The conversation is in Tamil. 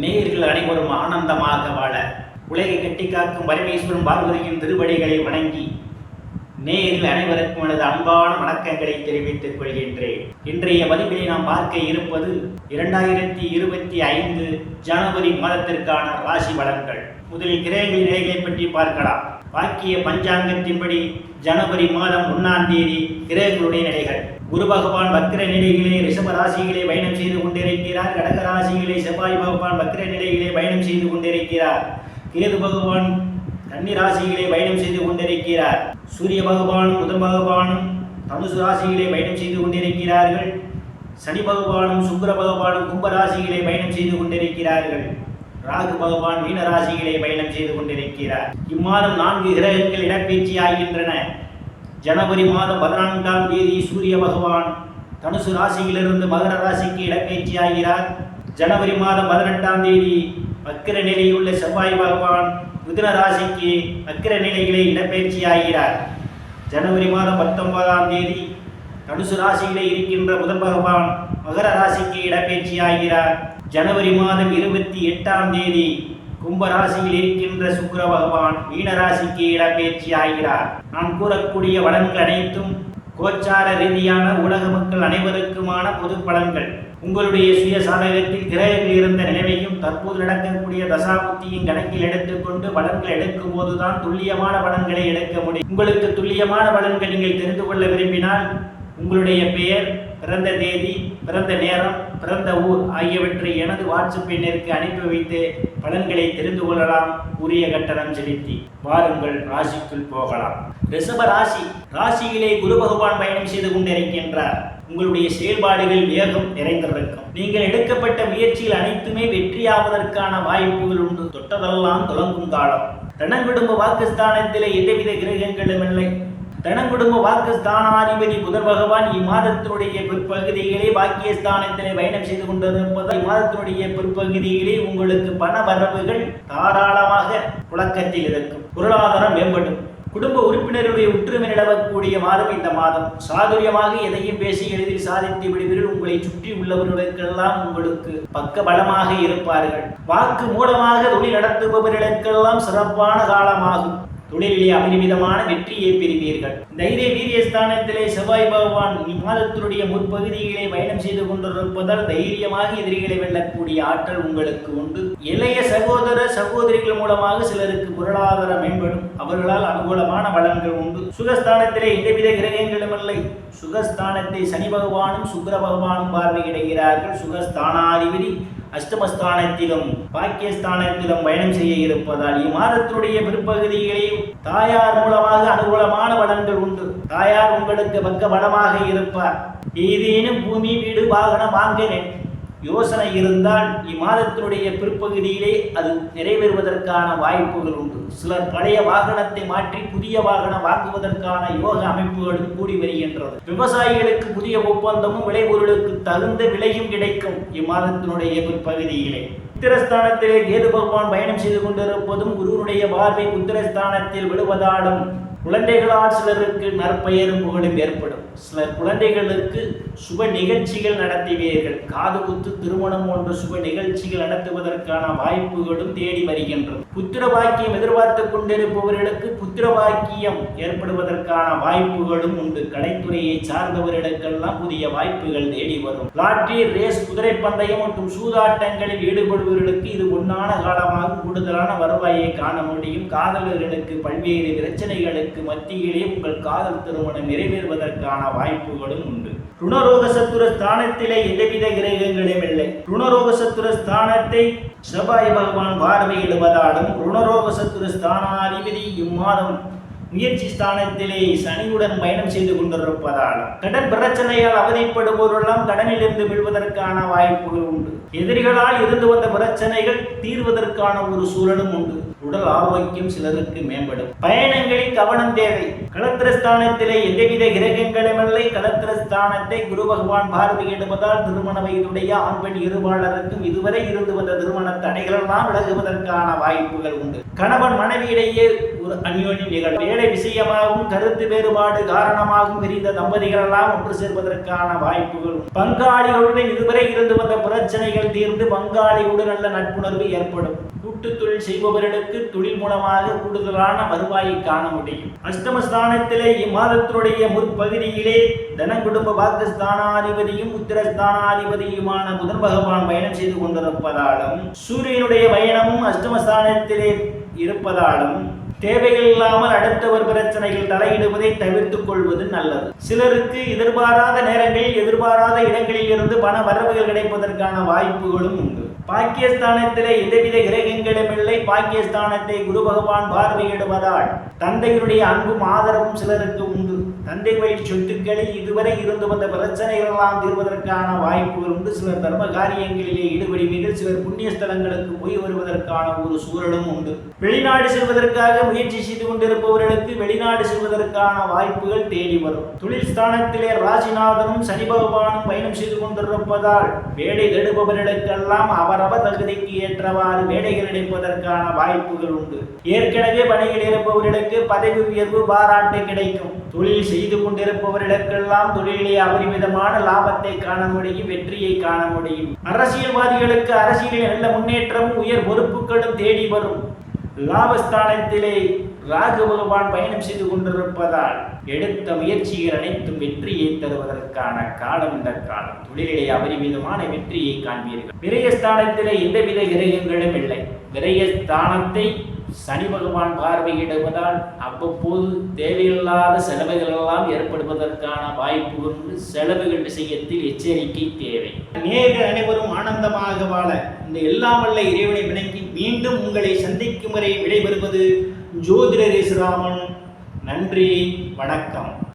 நேயர்கள் அனைவரும் ஆனந்தமாக வாழ உலகை கட்டி காக்கும் பரமேஸ்வரன் பார்வதியின் திருவடிகளை வணங்கி நேயர்கள் அனைவருக்கும் எனது அன்பான வணக்கங்களை தெரிவித்துக் கொள்கின்றேன். இன்றைய பதிவிலே நாம் பார்க்க இருப்பது 2025 ஜனவரி மாதத்திற்கான ராசி பலன்கள். முதலில் கிரகங்களின் நிலைகளை பற்றி பார்க்கலாம். வாக்கிய பஞ்சாங்கத்தின்படி ஜனவரி மாதம் 1ஆம் தேதி கிரகங்களுடைய நிலைகள். குரு பகவான் வக்ர நிலையிலே ரிஷப ராசிகளை பயணம் செய்து கொண்டிருக்கிறார். கடக ராசிகளை செவ்வாய் பகவான் வக்ர நிலையிலே பயணம் செய்து கொண்டிருக்கிறார். கேது பகவான் கன்னி ராசிகளை பயணம் செய்து கொண்டிருக்கிறார். சூரிய பகவானும் புதன் பகவானும் தனுசு ராசிகளை பயணம் செய்து கொண்டிருக்கிறார்கள். சனி பகவானும் சுக்கிர பகவானும் கும்ப ராசிகளை பயணம் செய்து கொண்டிருக்கிறார்கள். ராகு பகவான் மீன ராசிகளை பயணம் செய்து கொண்டிருக்கிறார். இம்மாதம் 4 கிரகங்கள் இடப்பெயர்ச்சி ஆகின்றன. ஜனவரி மாதம் 14ஆம் தேதி சூரிய பகவான் தனுசு ராசியிலிருந்து மகர ராசிக்கு இடப்பெயர்ச்சி ஆகிறார். ஜனவரி மாதம் 18ஆம் தேதி வக்கிர நிலையில் உள்ள செவ்வாய் பகவான் மிதுன ராசிக்கு வக்கிர நிலைகளை இடப்பெயர்ச்சி ஆகிறார். ஜனவரி மாதம் 19ஆம் தேதி தனுசு ராசியிலே இருக்கின்ற புதன் பகவான் மகர ராசிக்கு இடப்பெயர்ச்சி ஆகிறார். ஜனவரி மாதம் 28ஆம் தேதி கும்ப ராசியில் இருக்கின்ற சுக்கிர பகவான் மீன ராசிக்கு இடப்பெயர்ச்சி ஆகிறார். நான் கூறக்கூடிய பலன்கள் அனைத்தும் கோச்சார ரீதியான உலக மக்கள் அனைவருக்குமான பொது பலன்கள். உங்களுடைய சுய சாதகத்தில் கிரகங்கள் இருந்த நிலைமையும் தற்போது நடக்கக்கூடிய தசாபுத்தியும் கணக்கில் எடுத்துக்கொண்டு பலன்கள் எடுக்கும் போதுதான் துல்லியமான பலன்களை எடுக்க முடியும். உங்களுக்கு துல்லியமான பலன்கள் நீங்கள் தெரிந்து கொள்ள விரும்பினால் உங்களுடைய பெயர், பிறந்த தேதி, பிறந்த நேரம், பிறந்த ஊர் ஆகியவற்றை எனது வாட்ஸ்அப் எண்ணிற்கு அனுப்பி வைத்து பலன்களை தெரிந்து கொள்ளலாம். உரிய கட்டணம் செலுத்தி வாருங்கள் ராசிக்குள் போகலாம். ரிஷப ராசியிலே குரு பகவான் பயணம் செய்து கொண்டிருக்கின்றார். உங்களுடைய செயல்பாடுகள் வேகம் நிறைந்திருக்கும். நீங்கள் எடுக்கப்பட்ட முயற்சிகள் அனைத்துமே வெற்றியாவதற்கான வாய்ப்புகள் உண்டு. தொட்டதெல்லாம் தொடங்கும் காலம். தனக்குடும்ப வாக்குஸ்தானத்திலே எந்தவித கிரகங்களும் இல்லை. தனக்குடும்ப வாக்குஸ்தானாதிபதி புதன் பகவான் இம்மாதத்தினுடைய பிற்பகுதிகளே பாக்கியஸ்தானத்திலே பயணம் செய்து கொண்டிருப்பதால் இம்மாதத்தினுடைய பிற்பகுதிகளே உங்களுக்கு பண வரவுகள் தாராளமாக புழக்கத்தில் இருக்கும். பொருளாதாரம் மேம்படும். குடும்ப உறுப்பினர்களுடைய ஒற்றுமை நிலவக்கூடிய மாதம் இந்த மாதம். சாதுரியமாக எதையும் பேசி எளிதில் சாதித்து விடுவீர்கள். உங்களை சுற்றி உள்ளவர்களுக்கெல்லாம் உங்களுக்கு பக்க பலமாக இருப்பார்கள். வாக்கு மூலமாக தொழில் நடத்துபவர்களுக்கெல்லாம் சிறப்பான காலமாகும். தொழிலிலே அபரிமிதமான வெற்றியை பெறுவீர்கள். தைரிய வீரியஸ்தானத்திலே செவ்வாய் பகவான் இம்மாதத்தினுடைய முற்பகுதிகளை பயணம் செய்து கொண்டிருப்பதால் தைரியமாக எதிரிகளை வெல்லக்கூடிய ஆற்றல் உங்களுக்கு உண்டு. இளைய சகோதரிகள் மூலமாக சிலருக்கு பொருளாதாரம் மேம்படும். அவர்களால் அனுகூலமான பலன்கள் உண்டு. சுகஸ்தானத்திலே எந்தவித கிரகங்களும் இல்லை. சுகஸ்தானத்தை சனி பகவானும் சுக்கிர பகவானும் பார்வையிடுகிறார்கள். சுகஸ்தானாதிபதி அஷ்டமஸ்தானத்திலும் பாக்கியஸ்தானத்திலும் பயணம் செய்ய இருப்பதால் இம்மாதத்தினுடைய பிற்பகுதிகளில் தாயார் மூலமாக அனுகூலமான பலன்கள் உண்டு. தாயார் உங்களுக்கு பக்க பலமாக இருப்பார். ஏதேனும் பூமி, வீடு, வாகனம் வாங்க யோசனை இருந்தால் இம்மாதத்தினுடைய பிற்பகுதியிலே அது நிறைவேறுவதற்கான வாய்ப்புகள் உண்டு. சிலர் பழைய வாகனத்தை மாற்றி புதிய வாகனம் வாங்குவதற்கான யோக அமைப்புகளும் கூடி வருகின்றது. விவசாயிகளுக்கு புதிய ஒப்பந்தமும் விளைபொருளுக்கு தகுந்த விலையும் கிடைக்கும் இம்மாதத்தினுடைய பிற்பகுதியிலே. புத்திரஸ்தானத்திலே கேது பகவான் பயணம் செய்து கொண்டிருப்பதும் குருவுடைய பார்வை புத்திரஸ்தானத்தில் விழுவதாலும் குழந்தைகளால் சிலருக்கு நற்பெயரும் புகழும் ஏற்படும். சிலர் குழந்தைகளுக்கு சுப நிகழ்ச்சிகள் நடத்துவீர்கள். காது குத்து, திருமணம் போன்ற சுப நிகழ்ச்சிகள் நடத்துவதற்கான வாய்ப்புகளும் தேடி வருகின்றது. புத்திர பாக்கியம் எதிர்பார்த்து கொண்டிருப்பவர்களுக்கு புத்திர பாக்கியம் ஏற்படுவதற்கான வாய்ப்புகளும் உண்டு. கலைத்துறையை சார்ந்தவர்களுக்கெல்லாம் புதிய வாய்ப்புகள் தேடி வரும். லாட்டரி, ரேஸ், குதிரை பந்தயம் மற்றும் சூதாட்டங்களில் ஈடுபடுபவர்களுக்கு இது பொன்னான காலமாக கூடுதலான வருவாயை காண முடியும். காதலர்களுக்கு பல்வேறு பிரச்சனைகளுக்கு மத்தியிலே உங்கள் காதல் திருமணம் நிறைவேறுவதற்கான வாய்ப்புகளும் உண்டு. ருணரோக சத்துர ஸ்தானத்திலே எந்தவித கிரகங்களும் இல்லை. ருணரோக சத்துர ஸ்தானத்தை செவ்வாய் பகவான் பார்வையிடுவதாலும் ருணரோக சத்துர ஸ்தானாதிபதி இம்மாதம் முயற்சி ஸ்தானத்திலே சனியுடன் பயணம் செய்து கொண்டிருப்பதாலும் கடன் பிரச்சனையால் அவதிப்படுவோரெல்லாம் கடனிலிருந்து விழுவதற்கான வாய்ப்புகள் உண்டு. எதிரிகளால் இருந்து வந்த பிரச்சனைகள் தீர்வதற்கான ஒரு சூழலும் உண்டு. உடல் ஆரோக்கியம் சிலருக்கு மேம்படும். பயணங்களில் கவனம் தேவை. களத்திரஸ்தானத்திலே எந்தவித கிரகங்களுமில்லை. களத்திரஸ்தானத்தை குரு பகவான் பார்வையிடுவதால் திருமண வயதுடைய ஆண் பெண் இருபாளருக்கும் இதுவரை இருந்து வந்த திருமண தடைகளெல்லாம் விலகுவதற்கான வாய்ப்புகள் உண்டு. கணவன் மனைவியிடையே ஒரு அந்யோன்யம் நிகழும். வேலை விஷயமாகவும் கருத்து வேறுபாடு காரணமாகவும் பிரிந்த தம்பதிகள் எல்லாம் ஒன்று சேர்வதற்கான வாய்ப்புகள் உண்டு. பங்காளிகளுடன் இதுவரை இருந்து வந்த பிரச்சனைகள் தீர்ந்து பங்காளியுடன் நல்ல நட்புணர்வு ஏற்படும். கூட்டு தொழில் செய்பவர்களுக்கு தொழில் மூலமாக கூடுதலான வருவாயை காண முடியும். அஷ்டமஸ்தானத்திலே இம்மாதத்தினுடைய முற்பகுதியிலே தனகுடும்ப பாக்கியஸ்தானாதிபதியும் உத்திரஸ்தானாதிபதியுமான புதன் பகவான் பயணம் செய்து கொண்டிருப்பதாலும் சூரியனுடைய பயணமும் அஷ்டமஸ்தானத்திலே இருப்பதாலும் தேவைகள் இல்லாமல் அடுத்தவர் பிரச்சனைகள் தலையிடுவதை தவிர்த்துக் கொள்வது நல்லது. சிலருக்கு எதிர்பாராத நேரங்களில் எதிர்பாராத இடங்களில் இருந்து பண வரவுகள் கிடைப்பதற்கான வாய்ப்புகளும் உண்டு. பாக்கியஸ்தானத்திலே எந்தவித கிரகங்களும் இல்லை. பாக்கியஸ்தானத்தை குரு பகவான் பார்வையிடுவதால் தந்தையினுடைய அன்பும் ஆதரவும் சிலருக்கு உண்டு. தந்தை வழி சொத்துக்களில் இதுவரை இருந்து வந்த பிரச்சனைகள் எல்லாம் தீர்வதற்கான வாய்ப்புகள் உண்டு. சிலர் தர்ம காரியங்களிலே ஈடுபடுவீர்கள். சிலர் புண்ணிய ஸ்தலங்களுக்கு போய் வருவதற்கான ஒரு சூழலும் உண்டு. வெளிநாடு செல்வதற்காக முயற்சி செய்து கொண்டிருப்பவர்களுக்கு வெளிநாடு செல்வதற்கான வாய்ப்புகள் தேடி வரும். தொழில் ஸ்தானத்திலே ராசிநாதனும் சனி பகவானும் பயணம் செய்து கொண்டிருப்பதால் வேலை தேடுபவர்களுக்கெல்லாம் அவரவர் தகுதிக்கு ஏற்றவாறு வேலைகள் கிடைப்பதற்கான வாய்ப்புகள் உண்டு. ஏற்கனவே பணியில் இருப்பவர்களுக்கு பதவி உயர்வு பாராட்டு கிடைக்கும். தொழில் செய்து கொண்டிருப்பவர்களுக்கெல்லாம் தொழிலே அபரிமிதமான லாபத்தை காண முடியும், வெற்றியை காண முடியும். அரசியல்வாதிகளுக்கு அரசியலில் நல்ல முன்னேற்றமும் உயர் பொறுப்புகளும் தேடி வரும். லாபஸ்தானத்திலே ராகு பகவான் பயணம் செய்து கொண்டிருப்பதால் எடுத்த முயற்சிகள் அனைத்தும் வெற்றியை தருவதற்கான காலம் இந்த காலம். தொழிலிலே அபரிமிதமான வெற்றியை காண்பீர்கள். விரயஸ்தானத்திலே எந்தவித கிரகங்களும் இல்லை. விரயஸ்தானத்தை சனி பகவான் பார்வையிடுவதால் அவ்வப்போது தேவையில்லாத செலவுகள் எல்லாம் ஏற்படுவதற்கான வாய்ப்பு உண்டு. செலவுகள் விஷயத்தில் எச்சரிக்கை தேவை. நேயர்கள் அனைவரும் ஆனந்தமாக வாழ இந்த எல்லாம் வல்ல இறைவனை வணங்கி மீண்டும் உங்களை சந்திக்கும் வரை விடைபெறுவது ஜோதிடர் ராமன். நன்றி, வணக்கம்.